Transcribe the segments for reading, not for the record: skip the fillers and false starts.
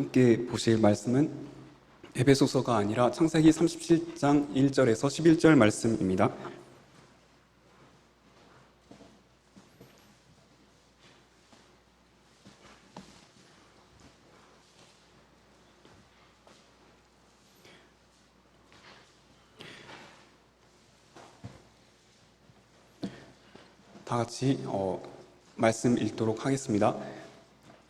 함께 보실 말씀은 에베소서가 아니라 창세기 37장 1절에서 11절 말씀입니다. 다 같이 말씀 읽도록 하겠습니다.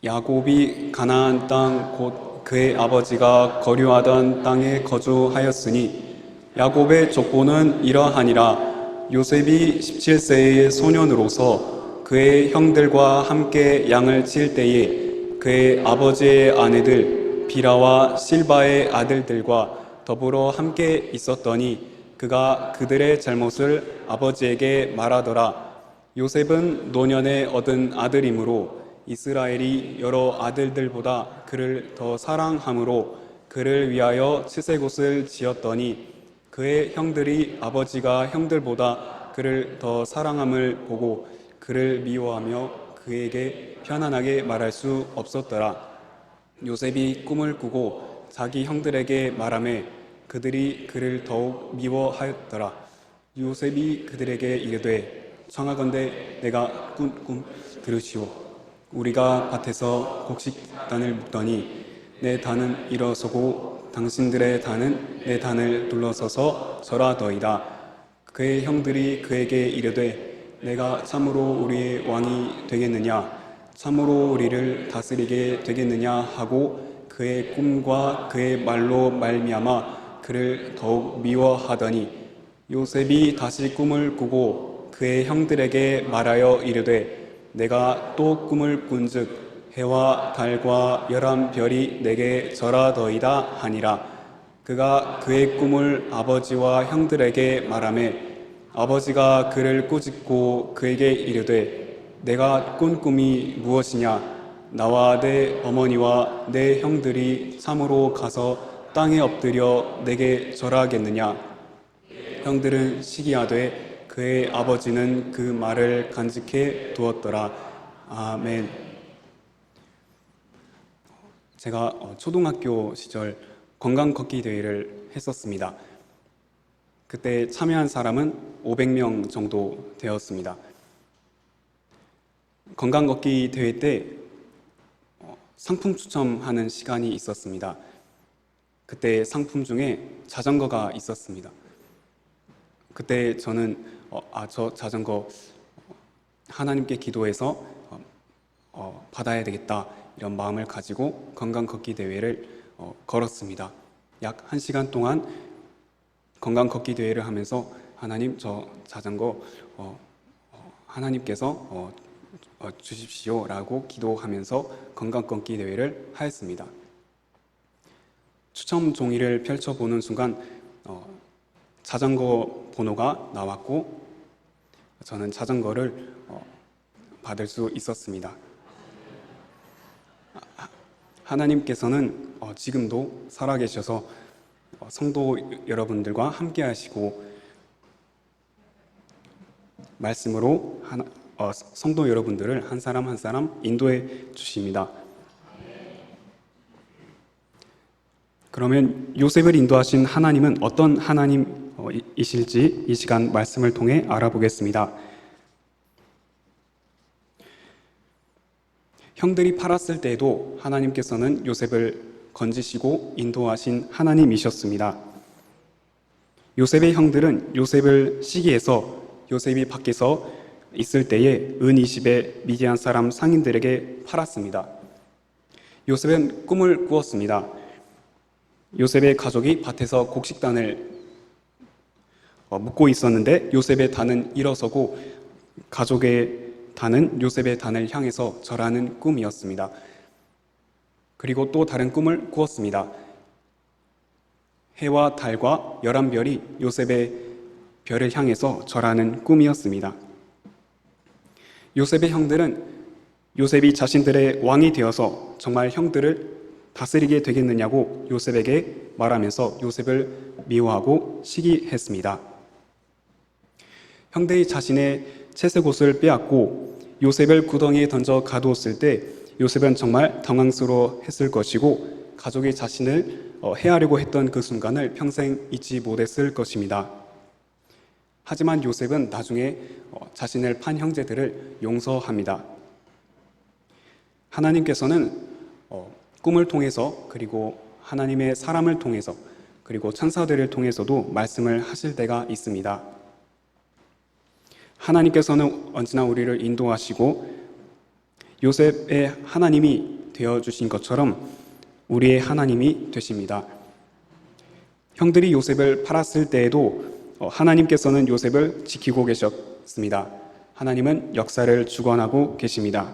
야곱이 가나안 땅 곧 그의 아버지가 거류하던 땅에 거주하였으니 야곱의 족보는 이러하니라. 요셉이 17세의 소년으로서 그의 형들과 함께 양을 칠 때에 그의 아버지의 아내들 비라와 실바의 아들들과 더불어 함께 있었더니 그가 그들의 잘못을 아버지에게 말하더라. 요셉은 노년에 얻은 아들이므로 이스라엘이 여러 아들들보다 그를 더 사랑함으로 그를 위하여 칠색옷을 지었더니 그의 형들이 아버지가 형들보다 그를 더 사랑함을 보고 그를 미워하며 그에게 편안하게 말할 수 없었더라. 요셉이 꿈을 꾸고 자기 형들에게 말하매 그들이 그를 더욱 미워하였더라. 요셉이 그들에게 이르되 청하건대 내가 꾼 꿈 들으시오. 우리가 밭에서 곡식단을 묶더니 내 단은 일어서고 당신들의 단은 내 단을 둘러서서 절하더이다. 그의 형들이 그에게 이르되 내가 참으로 우리의 왕이 되겠느냐 참으로 우리를 다스리게 되겠느냐 하고 그의 꿈과 그의 말로 말미암아 그를 더욱 미워하더니 요셉이 다시 꿈을 꾸고 그의 형들에게 말하여 이르되 내가 또 꿈을 꾼즉 해와 달과 11별이 내게 절하더이다 하니라. 그가 그의 꿈을 아버지와 형들에게 말하매 아버지가 그를 꾸짖고 그에게 이르되 내가 꾼 꿈이 무엇이냐 나와 내 어머니와 내 형들이 참으로 가서 땅에 엎드려 내게 절하겠느냐. 형들은 시기하되 그의 아버지는 그 말을 간직해 두었더라. 아멘. 제가 초등학교 시절 건강 걷기 대회를 했었습니다. 그때 참여한 사람은 500명 정도 되었습니다. 건강 걷기 대회 때 상품 추첨하는 시간이 있었습니다. 그때 상품 중에 자전거가 있었습니다. 그때 저는 저 자전거 하나님께 기도해서 받아야 되겠다 이런 마음을 가지고 건강 걷기 대회를 걸었습니다. 약 1시간 동안 건강 걷기 대회를 하면서 하나님 저 자전거 하나님께서 주십시오 라고 기도하면서 건강 걷기 대회를 하였습니다. 추첨 종이를 펼쳐보는 순간 자전거 번호가 나왔고 저는 자전거를 받을 수 있었습니다. 하나님께서는 지금도 살아계셔서 성도 여러분들과 함께 하시고 말씀으로 성도 여러분들을 한 사람 한 사람 인도해 주십니다. 그러면 요셉을 인도하신 하나님은 어떤 하나님이실지 이 시간 말씀을 통해 알아보겠습니다. 형들이 팔았을 때에도 하나님께서는 요셉을 건지시고 인도하신 하나님이셨습니다. 요셉의 형들은 요셉을 시기해서 요셉이 밖에서 있을 때에 은 20에 미디안 사람 상인들에게 팔았습니다. 요셉은 꿈을 꾸었습니다. 요셉의 가족이 밭에서 곡식단을 묶고 있었는데 요셉의 단은 일어서고 가족의 단은 요셉의 단을 향해서 절하는 꿈이었습니다. 그리고 또 다른 꿈을 꾸었습니다. 해와 달과 11별이 요셉의 별을 향해서 절하는 꿈이었습니다. 요셉의 형들은 요셉이 자신들의 왕이 되어서 정말 형들을 다스리게 되겠느냐고 요셉에게 말하면서 요셉을 미워하고 시기했습니다. 형들이 자신의 채색옷을 빼앗고 요셉을 구덩이에 던져 가두었을 때 요셉은 정말 당황스러워했을 것이고 가족이 자신을 해하려고 했던 그 순간을 평생 잊지 못했을 것입니다. 하지만 요셉은 나중에 자신을 판 형제들을 용서합니다. 하나님께서는 꿈을 통해서, 그리고 하나님의 사람을 통해서, 그리고 천사들을 통해서도 말씀을 하실 때가 있습니다. 하나님께서는 언제나 우리를 인도하시고 요셉의 하나님이 되어주신 것처럼 우리의 하나님이 되십니다. 형들이 요셉을 팔았을 때에도 하나님께서는 요셉을 지키고 계셨습니다. 하나님은 역사를 주관하고 계십니다.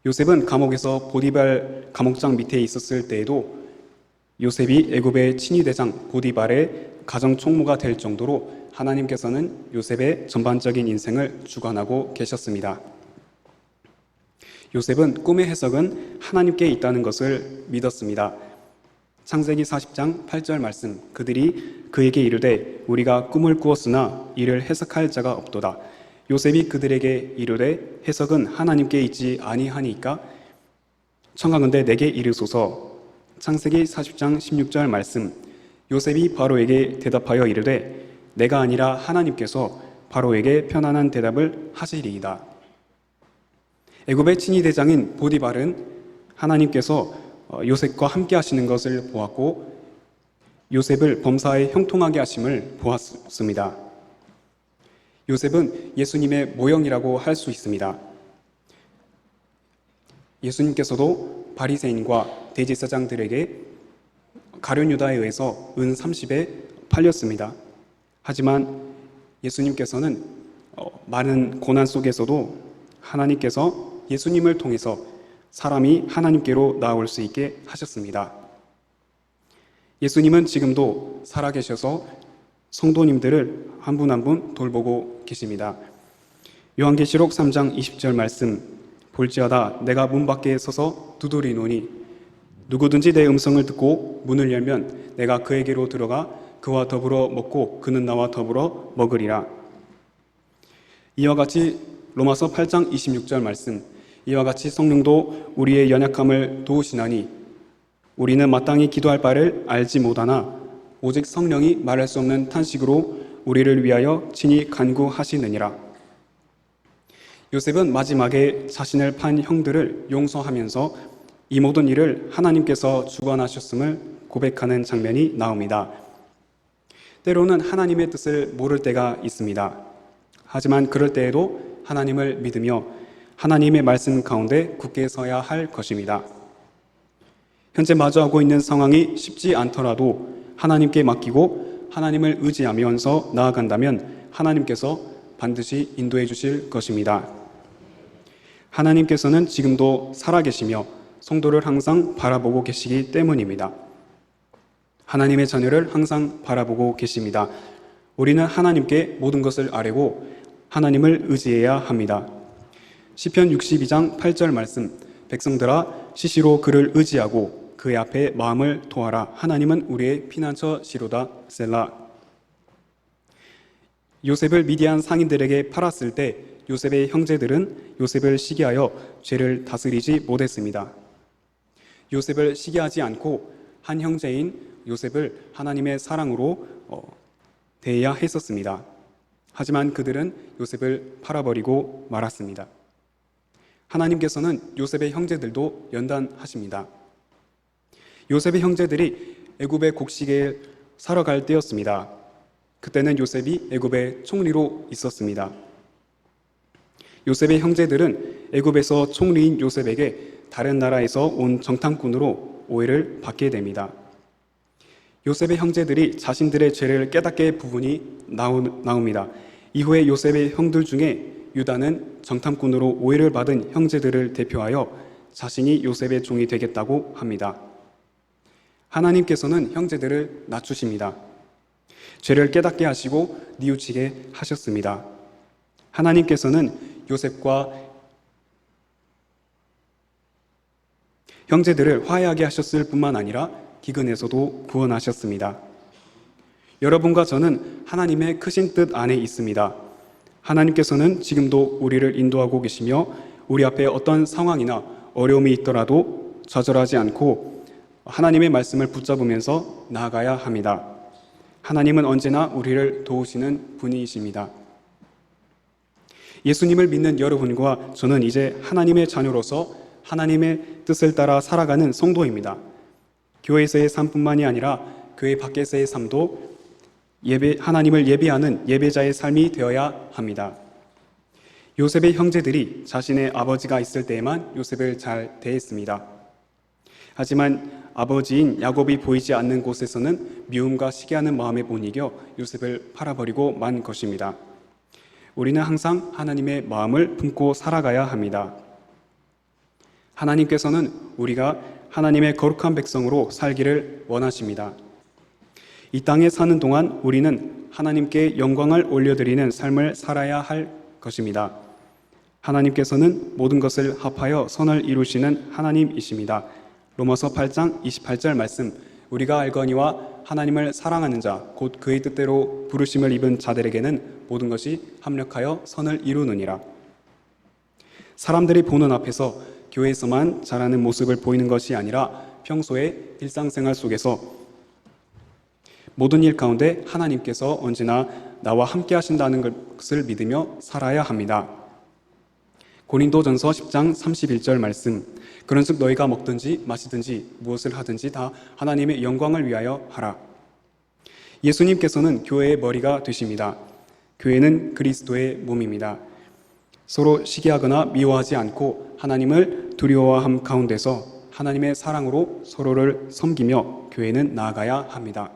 요셉은 감옥에서 보디발 감옥장 밑에 있었을 때에도 요셉이 애굽의 친위대장 보디발의 가정 총무가 될 정도로 하나님께서는 요셉의 전반적인 인생을 주관하고 계셨습니다. 요셉은 꿈의 해석은 하나님께 있다는 것을 믿었습니다. 창세기 40장 8절 말씀, 그들이 그에게 이르되 우리가 꿈을 꾸었으나 이를 해석할 자가 없도다. 요셉이 그들에게 이르되 해석은 하나님께 있지 아니하니까 청하건대 내게 이르소서. 창세기 40장 16절 말씀, 요셉이 바로에게 대답하여 이르되 내가 아니라 하나님께서 바로에게 편안한 대답을 하시리이다. 애굽의 친위대장인 보디발은 하나님께서 요셉과 함께 하시는 것을 보았고 요셉을 범사에 형통하게 하심을 보았습니다. 요셉은 예수님의 모형이라고 할 수 있습니다. 예수님께서도 바리새인과 대제사장들에게 가룟 유다에 의해서 은 30에 팔렸습니다. 하지만 예수님께서는 많은 고난 속에서도 하나님께서 예수님을 통해서 사람이 하나님께로 나올 수 있게 하셨습니다. 예수님은 지금도 살아계셔서 성도님들을 한 분 한 분 돌보고 계십니다. 요한계시록 3장 20절 말씀, 볼지어다 내가 문 밖에 서서 두드리노니 누구든지 내 음성을 듣고 문을 열면 내가 그에게로 들어가 그와 더불어 먹고 그는 나와 더불어 먹으리라. 이와 같이 로마서 8장 26절 말씀, 이와 같이 성령도 우리의 연약함을 도우시나니 우리는 마땅히 기도할 바를 알지 못하나 오직 성령이 말할 수 없는 탄식으로 우리를 위하여 친히 간구하시느니라. 요셉은 마지막에 자신을 판 형들을 용서하면서 이 모든 일을 하나님께서 주관하셨음을 고백하는 장면이 나옵니다. 때로는 하나님의 뜻을 모를 때가 있습니다. 하지만 그럴 때에도 하나님을 믿으며 하나님의 말씀 가운데 굳게 서야 할 것입니다. 현재 마주하고 있는 상황이 쉽지 않더라도 하나님께 맡기고 하나님을 의지하면서 나아간다면 하나님께서 반드시 인도해 주실 것입니다. 하나님께서는 지금도 살아계시며 성도를 항상 바라보고 계시기 때문입니다. 하나님의 자녀를 항상 바라보고 계십니다. 우리는 하나님께 모든 것을 아뢰고 하나님을 의지해야 합니다. 시편 62장 8절 말씀, 백성들아 시시로 그를 의지하고 그의 앞에 마음을 토하라. 하나님은 우리의 피난처시로다. 셀라. 요셉을 미디안 상인들에게 팔았을 때 요셉의 형제들은 요셉을 시기하여 죄를 다스리지 못했습니다. 요셉을 시기하지 않고 한 형제인 요셉을 하나님의 사랑으로 대해야 했었습니다. 하지만 그들은 요셉을 팔아버리고 말았습니다. 하나님께서는 요셉의 형제들도 연단하십니다. 요셉의 형제들이 애굽의 곡식에 사러 갈 때였습니다. 그때는 요셉이 애굽의 총리로 있었습니다. 요셉의 형제들은 애굽에서 총리인 요셉에게 다른 나라에서 온 정탐꾼으로 오해를 받게 됩니다. 요셉의 형제들이 자신들의 죄를 깨닫게 부분이 나옵니다. 이후에 요셉의 형들 중에 유다는 정탐꾼으로 오해를 받은 형제들을 대표하여 자신이 요셉의 종이 되겠다고 합니다. 하나님께서는 형제들을 낮추십니다. 죄를 깨닫게 하시고 뉘우치게 하셨습니다. 하나님께서는 요셉과 형제들을 화해하게 하셨을 뿐만 아니라 기근에서도 구원하셨습니다. 여러분과 저는 하나님의 크신 뜻 안에 있습니다. 하나님께서는 지금도 우리를 인도하고 계시며 우리 앞에 어떤 상황이나 어려움이 있더라도 좌절하지 않고 하나님의 말씀을 붙잡으면서 나아가야 합니다. 하나님은 언제나 우리를 도우시는 분이십니다. 예수님을 믿는 여러분과 저는 이제 하나님의 자녀로서 하나님의 뜻을 따라 살아가는 성도입니다. 교회에서의 삶뿐만이 아니라 교회 밖에서의 삶도 하나님을 예배하는 예배자의 삶이 되어야 합니다. 요셉의 형제들이 자신의 아버지가 있을 때에만 요셉을 잘 대했습니다. 하지만 아버지인 야곱이 보이지 않는 곳에서는 미움과 시기하는 마음에 못 이겨 요셉을 팔아버리고 만 것입니다. 우리는 항상 하나님의 마음을 품고 살아가야 합니다. 하나님께서는 우리가 하나님의 거룩한 백성으로 살기를 원하십니다. 이 땅에 사는 동안 우리는 하나님께 영광을 올려드리는 삶을 살아야 할 것입니다. 하나님께서는 모든 것을 합하여 선을 이루시는 하나님이십니다. 로마서 8장 28절 말씀, 우리가 알거니와 하나님을 사랑하는 자 곧 그의 뜻대로 부르심을 입은 자들에게는 모든 것이 합력하여 선을 이루느니라. 사람들이 보는 앞에서 교회에서만 잘하는 모습을 보이는 것이 아니라 평소의 일상생활 속에서 모든 일 가운데 하나님께서 언제나 나와 함께 하신다는 것을 믿으며 살아야 합니다. 고린도전서 10장 31절 말씀, 그런즉 너희가 먹든지 마시든지 무엇을 하든지 다 하나님의 영광을 위하여 하라. 예수님께서는 교회의 머리가 되십니다. 교회는 그리스도의 몸입니다. 서로 시기하거나 미워하지 않고 하나님을 두려워함 가운데서 하나님의 사랑으로 서로를 섬기며 교회는 나아가야 합니다.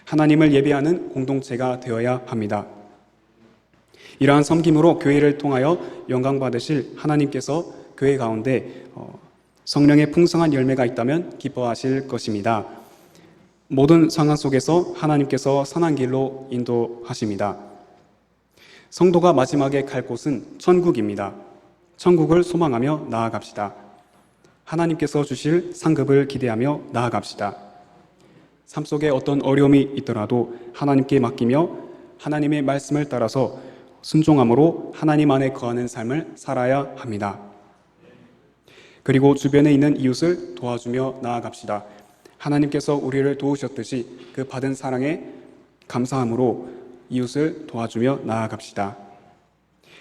하나님을 예배하는 공동체가 되어야 합니다. 이러한 섬김으로 교회를 통하여 영광 받으실 하나님께서 교회 가운데 성령의 풍성한 열매가 있다면 기뻐하실 것입니다. 모든 상황 속에서 하나님께서 선한 길로 인도하십니다. 성도가 마지막에 갈 곳은 천국입니다. 천국을 소망하며 나아갑시다. 하나님께서 주실 상급을 기대하며 나아갑시다. 삶 속에 어떤 어려움이 있더라도 하나님께 맡기며 하나님의 말씀을 따라서 순종함으로 하나님 안에 거하는 삶을 살아야 합니다. 그리고 주변에 있는 이웃을 도와주며 나아갑시다. 하나님께서 우리를 도우셨듯이 그 받은 사랑에 감사함으로 이웃을 도와주며 나아갑시다.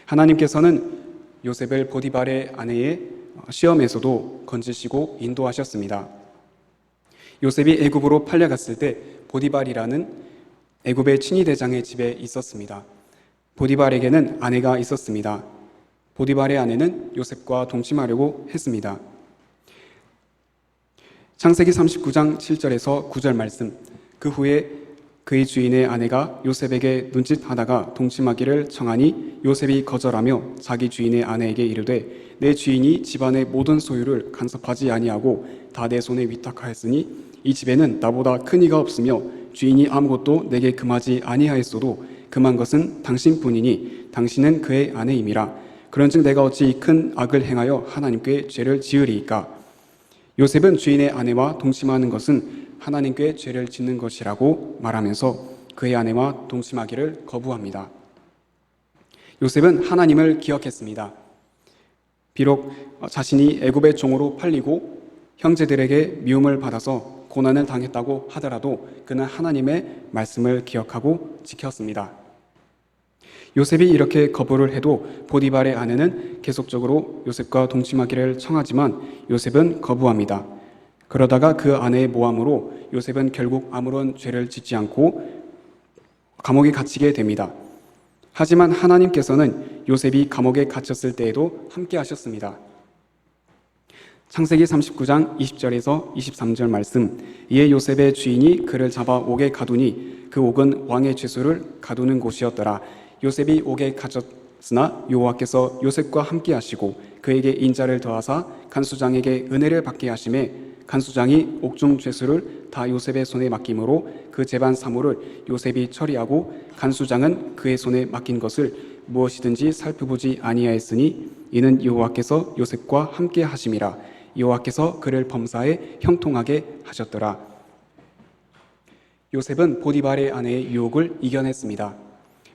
하나님께서는 요셉을 보디발의 아내의 시험에서도 건지시고 인도하셨습니다. 요셉이 애굽으로 팔려갔을 때 보디발이라는 애굽의 친위대장의 집에 있었습니다. 보디발에게는 아내가 있었습니다. 보디발의 아내는 요셉과 동침하려고 했습니다. 창세기 39장 7절에서 9절 말씀, 그 후에 그의 주인의 아내가 요셉에게 눈짓하다가 동침하기를 청하니 요셉이 거절하며 자기 주인의 아내에게 이르되 내 주인이 집안의 모든 소유를 간섭하지 아니하고 다 내 손에 위탁하였으니 이 집에는 나보다 큰 이가 없으며 주인이 아무것도 내게 금하지 아니하였어도 금한 것은 당신뿐이니 당신은 그의 아내임이라. 그런즉 내가 어찌 큰 악을 행하여 하나님께 죄를 지으리이까. 요셉은 주인의 아내와 동침하는 것은 하나님께 죄를 짓는 것이라고 말하면서 그의 아내와 동침하기를 거부합니다. 요셉은 하나님을 기억했습니다. 비록 자신이 애굽의 종으로 팔리고 형제들에게 미움을 받아서 고난을 당했다고 하더라도 그는 하나님의 말씀을 기억하고 지켰습니다. 요셉이 이렇게 거부를 해도 보디발의 아내는 계속적으로 요셉과 동침하기를 청하지만 요셉은 거부합니다. 그러다가 그 아내의 모함으로 요셉은 결국 아무런 죄를 짓지 않고 감옥에 갇히게 됩니다. 하지만 하나님께서는 요셉이 감옥에 갇혔을 때에도 함께 하셨습니다. 창세기 39장 20절에서 23절 말씀, 이에 요셉의 주인이 그를 잡아 옥에 가두니 그 옥은 왕의 죄수를 가두는 곳이었더라. 요셉이 옥에 갇혔으나 여호와께서 요셉과 함께 하시고 그에게 인자를 더하사 간수장에게 은혜를 받게 하심에 간수장이 옥중 죄수를 다 요셉의 손에 맡김으로 그 재반 사물을 요셉이 처리하고 간수장은 그의 손에 맡긴 것을 무엇이든지 살펴보지 아니하였으니 이는 여호와께서 요셉과 함께 하심이라. 여호와께서 그를 범사에 형통하게 하셨더라. 요셉은 보디발의 아내의 유혹을 이겨냈습니다.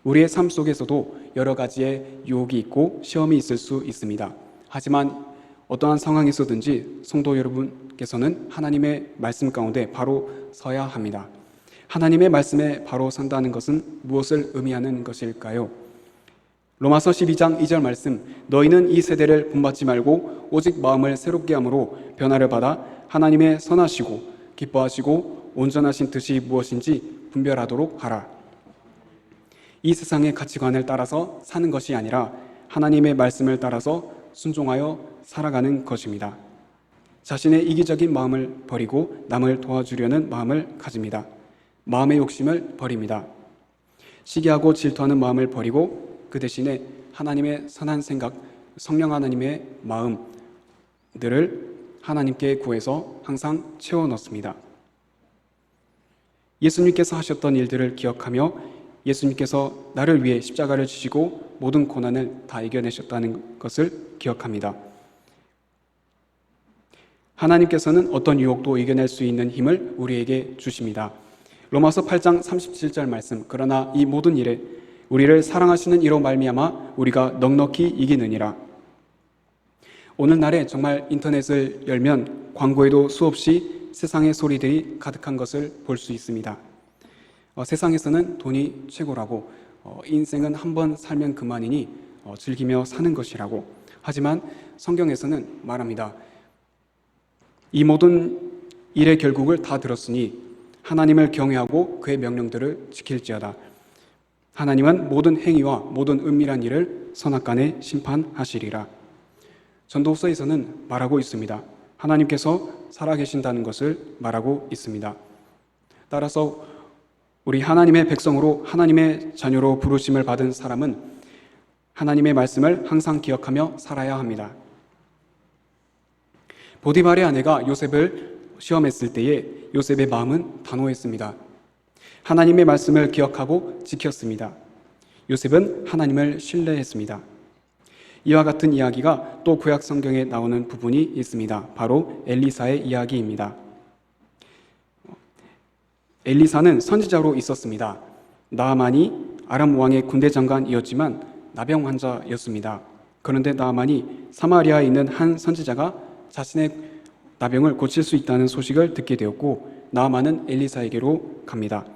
우리의 삶 속에서도 여러 가지의 유혹이 있고 시험이 있을 수 있습니다. 하지만 어떠한 상황에서든지 성도 여러분께서는 하나님의 말씀 가운데 바로 서야 합니다. 하나님의 말씀에 바로 선다는 것은 무엇을 의미하는 것일까요? 로마서 12장 2절 말씀, 너희는 이 세대를 본받지 말고 오직 마음을 새롭게 함으로 변화를 받아 하나님의 선하시고 기뻐하시고 온전하신 뜻이 무엇인지 분별하도록 하라. 이 세상의 가치관을 따라서 사는 것이 아니라 하나님의 말씀을 따라서 순종하여 살아가는 것입니다. 자신의 이기적인 마음을 버리고 남을 도와주려는 마음을 가집니다. 마음의 욕심을 버립니다. 시기하고 질투하는 마음을 버리고 그 대신에 하나님의 선한 생각, 성령 하나님의 마음들을 하나님께 구해서 항상 채워 넣습니다. 예수님께서 하셨던 일들을 기억하며 예수님께서 나를 위해 십자가를 지시고 모든 고난을 다 이겨내셨다는 것을 기억합니다. 하나님께서는 어떤 유혹도 이겨낼 수 있는 힘을 우리에게 주십니다. 로마서 8장 37절 말씀, 그러나 이 모든 일에 우리를 사랑하시는 이로 말미암아 우리가 넉넉히 이기느니라. 오늘날에 정말 인터넷을 열면 광고에도 수없이 세상의 소리들이 가득한 것을 볼 수 있습니다. 세상에서는 돈이 최고라고, 인생은 한 번 살면 그만이니 즐기며 사는 것이라고. 하지만 성경에서는 말합니다. 이 모든 일의 결국을 다 들었으니 하나님을 경외하고 그의 명령들을 지킬지어다. 하나님은 모든 행위와 모든 은밀한 일을 선악간에 심판하시리라. 전도서에서는 말하고 있습니다. 하나님께서 살아계신다는 것을 말하고 있습니다. 따라서 우리 하나님의 백성으로 하나님의 자녀로 부르심을 받은 사람은 하나님의 말씀을 항상 기억하며 살아야 합니다. 보디발의 아내가 요셉을 시험했을 때에 요셉의 마음은 단호했습니다. 하나님의 말씀을 기억하고 지켰습니다. 요셉은 하나님을 신뢰했습니다. 이와 같은 이야기가 또 구약 성경에 나오는 부분이 있습니다. 바로 엘리사의 이야기입니다. 엘리사는 선지자로 있었습니다. 나아만이 아람 왕의 군대 장관이었지만 나병 환자였습니다. 그런데 나아만이 사마리아에 있는 한 선지자가 자신의 나병을 고칠 수 있다는 소식을 듣게 되었고 나아만은 엘리사에게로 갑니다.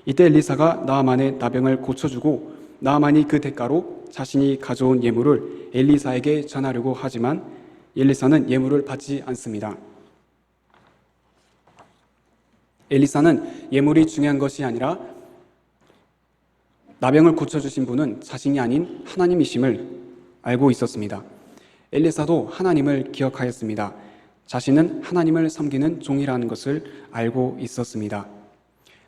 이때 엘리사가 나아만의 나병을 고쳐주고 나아만이 그 대가로 자신이 가져온 예물을 엘리사에게 전하려고 하지만 엘리사는 예물을 받지 않습니다. 엘리사는 예물이 중요한 것이 아니라 나병을 고쳐주신 분은 자신이 아닌 하나님이심을 알고 있었습니다. 엘리사도 하나님을 기억하였습니다. 자신은 하나님을 섬기는 종이라는 것을 알고 있었습니다.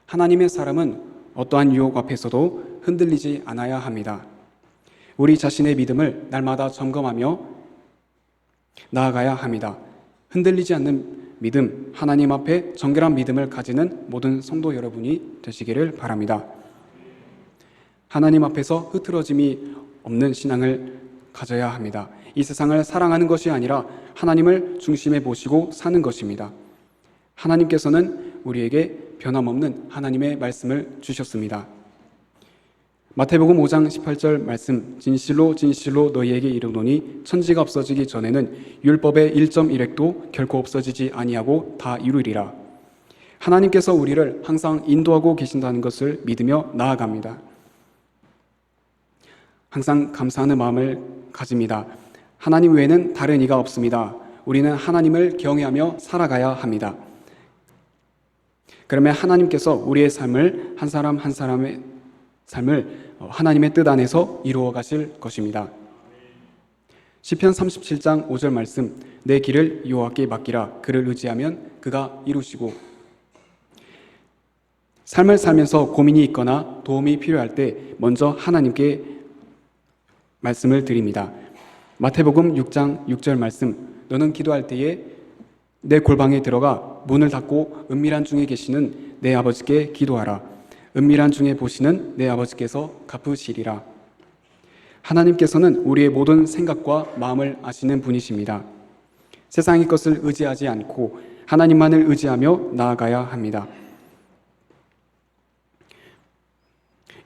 하나님의 사람은 어떠한 유혹 앞에서도 흔들리지 않아야 합니다. 우리 자신의 믿음을 날마다 점검하며 나아가야 합니다. 흔들리지 않는 믿음, 하나님 앞에 정결한 믿음을 가지는 모든 성도 여러분이 되시기를 바랍니다. 하나님 앞에서 흐트러짐이 없는 신앙을 가져야 합니다. 이 세상을 사랑하는 것이 아니라 하나님을 중심에 모시고 사는 것입니다. 하나님께서는 우리에게 변함없는 하나님의 말씀을 주셨습니다. 마태복음 5장 18절 말씀, 진실로 진실로 너희에게 이르노니 천지가 없어지기 전에는 율법의 1.1획도 결코 없어지지 아니하고 다 이루리라. 하나님께서 우리를 항상 인도하고 계신다는 것을 믿으며 나아갑니다. 항상 감사하는 마음을 가집니다. 하나님 외에는 다른 이가 없습니다. 우리는 하나님을 경외하며 살아가야 합니다. 그러면 하나님께서 우리의 삶을 한 사람 한 사람의 삶을 하나님의 뜻 안에서 이루어 가실 것입니다. 시편 37장 5절 말씀, 내 길을 여호와께 맡기라. 그를 의지하면 그가 이루시고. 삶을 살면서 고민이 있거나 도움이 필요할 때 먼저 하나님께 말씀을 드립니다. 마태복음 6장 6절 말씀, 너는 기도할 때에 내 골방에 들어가 문을 닫고 은밀한 중에 계시는 내 아버지께 기도하라. 은밀한 중에 보시는 내 아버지께서 갚으시리라. 하나님께서는 우리의 모든 생각과 마음을 아시는 분이십니다. 세상의 것을 의지하지 않고 하나님만을 의지하며 나아가야 합니다.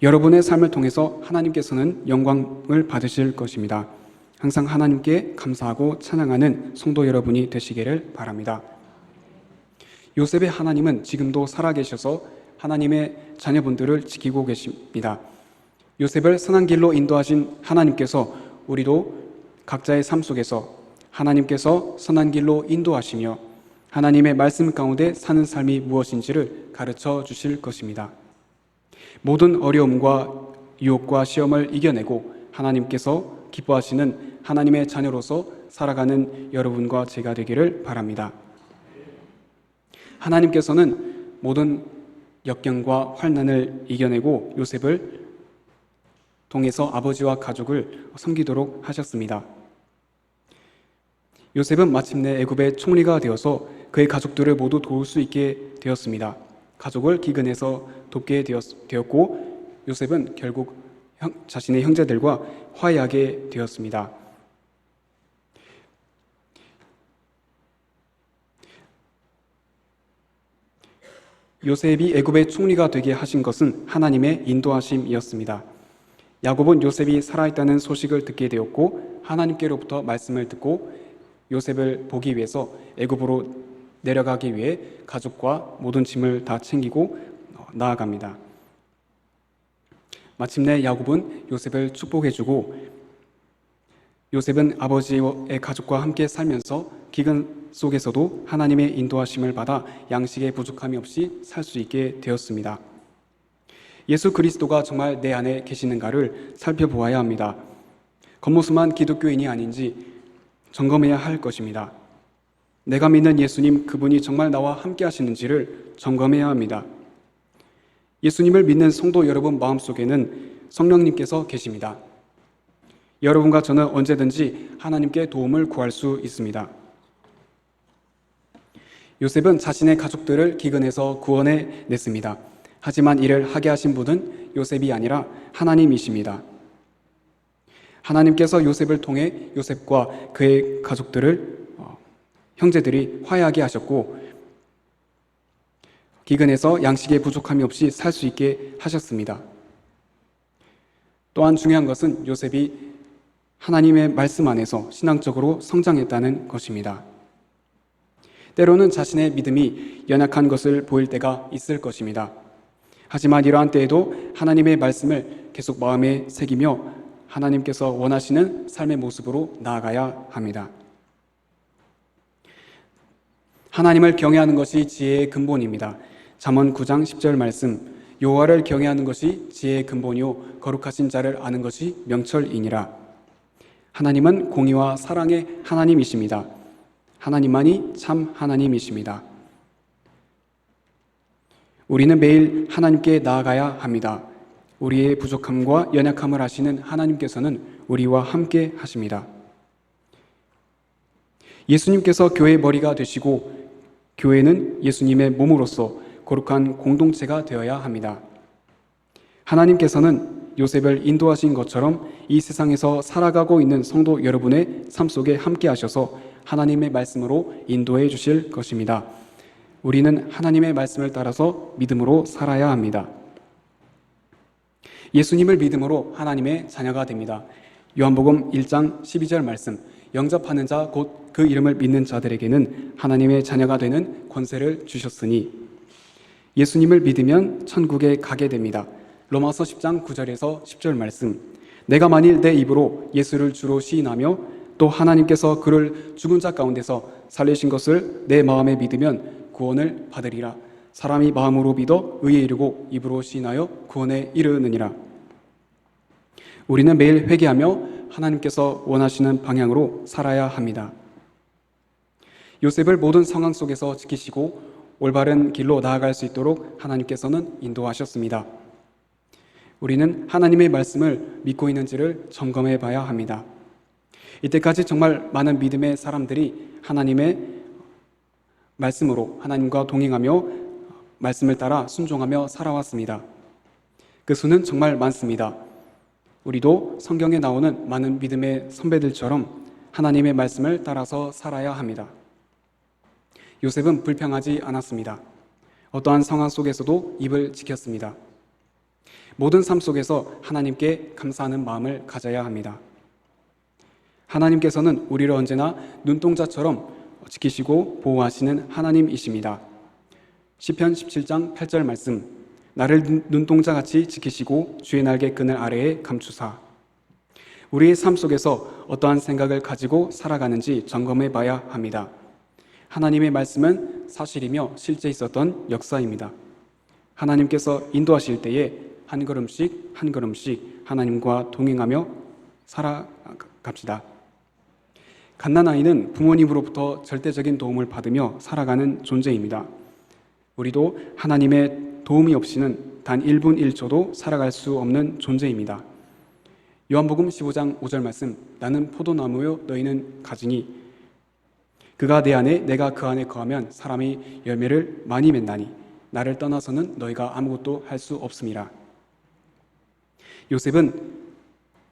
여러분의 삶을 통해서 하나님께서는 영광을 받으실 것입니다. 항상 하나님께 감사하고 찬양하는 성도 여러분이 되시기를 바랍니다. 요셉의 하나님은 지금도 살아계셔서 하나님의 자녀분들을 지키고 계십니다. 요셉을 선한 길로 인도하신 하나님께서 우리도 각자의 삶 속에서 하나님께서 선한 길로 인도하시며 하나님의 말씀 가운데 사는 삶이 무엇인지를 가르쳐 주실 것입니다. 모든 어려움과 유혹과 시험을 이겨내고 하나님께서 기뻐하시는 하나님의 자녀로서 살아가는 여러분과 제가 되기를 바랍니다. 하나님께서는 모든 역경과 환난을 이겨내고 요셉을 통해서 아버지와 가족을 섬기도록 하셨습니다. 요셉은 마침내 애굽의 총리가 되어서 그의 가족들을 모두 도울 수 있게 되었습니다. 가족을 기근에서 돕게 되었고 요셉은 결국 자신의 형제들과 화해하게 되었습니다. 요셉이 애굽의 총리가 되게 하신 것은 하나님의 인도하심이었습니다. 야곱은 요셉이 살아있다는 소식을 듣게 되었고 하나님께로부터 말씀을 듣고 요셉을 보기 위해서 애굽으로 내려가기 위해 가족과 모든 짐을 다 챙기고 나아갑니다. 마침내 야곱은 요셉을 축복해주고 요셉은 아버지의 가족과 함께 살면서 기근 속에서도 하나님의 인도하심을 받아 양식의 부족함이 없이 살 수 있게 되었습니다. 예수 그리스도가 정말 내 안에 계시는가를 살펴보아야 합니다. 겉모습만 기독교인이 아닌지 점검해야 할 것입니다. 내가 믿는 예수님 그분이 정말 나와 함께 하시는지를 점검해야 합니다. 예수님을 믿는 성도 여러분 마음속에는 성령님께서 계십니다. 여러분과 저는 언제든지 하나님께 도움을 구할 수 있습니다. 요셉은 자신의 가족들을 기근에서 구원해 냈습니다. 하지만 이를 하게 하신 분은 요셉이 아니라 하나님이십니다. 하나님께서 요셉을 통해 요셉과 그의 가족들을 형제들이 화해하게 하셨고 기근에서 양식의 부족함이 없이 살 수 있게 하셨습니다. 또한 중요한 것은 요셉이 하나님의 말씀 안에서 신앙적으로 성장했다는 것입니다. 때로는 자신의 믿음이 연약한 것을 보일 때가 있을 것입니다. 하지만 이러한 때에도 하나님의 말씀을 계속 마음에 새기며 하나님께서 원하시는 삶의 모습으로 나아가야 합니다. 하나님을 경외하는 것이 지혜의 근본입니다. 잠언 9장 10절 말씀, 여호와를 경외하는 것이 지혜의 근본이요 거룩하신 자를 아는 것이 명철이니라. 하나님은 공의와 사랑의 하나님이십니다. 하나님만이 참 하나님이십니다. 우리는 매일 하나님께 나아가야 합니다. 우리의 부족함과 연약함을 아시는 하나님께서는 우리와 함께 하십니다. 예수님께서 교회의 머리가 되시고 교회는 예수님의 몸으로서 거룩한 공동체가 되어야 합니다. 하나님께서는 요셉을 인도하신 것처럼 이 세상에서 살아가고 있는 성도 여러분의 삶 속에 함께 하셔서 하나님의 말씀으로 인도해 주실 것입니다. 우리는 하나님의 말씀을 따라서 믿음으로 살아야 합니다. 예수님을 믿음으로 하나님의 자녀가 됩니다. 요한복음 1장 12절 말씀, 영접하는 자 곧 그 이름을 믿는 자들에게는 하나님의 자녀가 되는 권세를 주셨으니 예수님을 믿으면 천국에 가게 됩니다. 로마서 10장 9절에서 10절 말씀, 내가 만일 내 입으로 예수를 주로 시인하며 또 하나님께서 그를 죽은 자 가운데서 살리신 것을 내 마음에 믿으면 구원을 받으리라. 사람이 마음으로 믿어 의에 이르고 입으로 시인하여 구원에 이르느니라. 우리는 매일 회개하며 하나님께서 원하시는 방향으로 살아야 합니다. 요셉을 모든 상황 속에서 지키시고 올바른 길로 나아갈 수 있도록 하나님께서는 인도하셨습니다. 우리는 하나님의 말씀을 믿고 있는지를 점검해 봐야 합니다. 이때까지 정말 많은 믿음의 사람들이 하나님의 말씀으로 하나님과 동행하며 말씀을 따라 순종하며 살아왔습니다. 그 수는 정말 많습니다. 우리도 성경에 나오는 많은 믿음의 선배들처럼 하나님의 말씀을 따라서 살아야 합니다. 요셉은 불평하지 않았습니다. 어떠한 상황 속에서도 입을 지켰습니다. 모든 삶 속에서 하나님께 감사하는 마음을 가져야 합니다. 하나님께서는 우리를 언제나 눈동자처럼 지키시고 보호하시는 하나님이십니다. 시편 17장 8절 말씀, 나를 눈동자같이 지키시고 주의 날개 그늘 아래에 감추사. 우리의 삶 속에서 어떠한 생각을 가지고 살아가는지 점검해 봐야 합니다. 하나님의 말씀은 사실이며 실제 있었던 역사입니다. 하나님께서 인도하실 때에 한 걸음씩 한 걸음씩 하나님과 동행하며 살아갑시다. 갓난아이는 부모님으로부터 절대적인 도움을 받으며 살아가는 존재입니다. 우리도 하나님의 도움이 없이는 단 1분 1초도 살아갈 수 없는 존재입니다. 요한복음 15장 5절 말씀, 나는 포도나무요 너희는 가지니 그가 내 안에 내가 그 안에 거하면 사람이 열매를 많이 맺나니 나를 떠나서는 너희가 아무것도 할 수 없음이라. 요셉은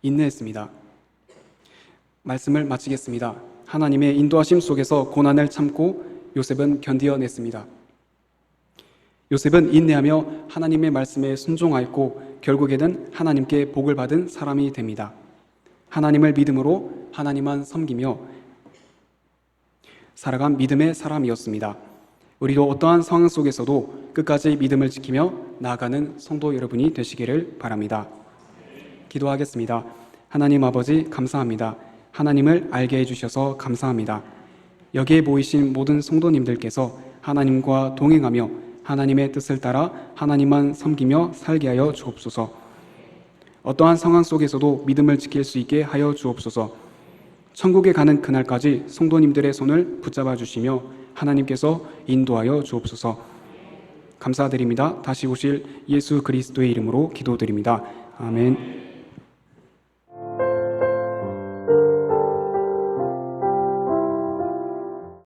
인내했습니다. 말씀을 마치겠습니다. 하나님의 인도하심 속에서 고난을 참고 요셉은 견디어냈습니다. 요셉은 인내하며 하나님의 말씀에 순종하였고 결국에는 하나님께 복을 받은 사람이 됩니다. 하나님을 믿음으로 하나님만 섬기며 살아간 믿음의 사람이었습니다. 우리도 어떠한 상황 속에서도 끝까지 믿음을 지키며 나아가는 성도 여러분이 되시기를 바랍니다. 기도하겠습니다. 하나님 아버지 감사합니다. 하나님을 알게 해주셔서 감사합니다. 여기에 모이신 모든 성도님들께서 하나님과 동행하며 하나님의 뜻을 따라 하나님만 섬기며 살게 하여 주옵소서. 어떠한 상황 속에서도 믿음을 지킬 수 있게 하여 주옵소서. 천국에 가는 그날까지 성도님들의 손을 붙잡아 주시며 하나님께서 인도하여 주옵소서. 감사드립니다. 다시 오실 예수 그리스도의 이름으로 기도드립니다. 아멘.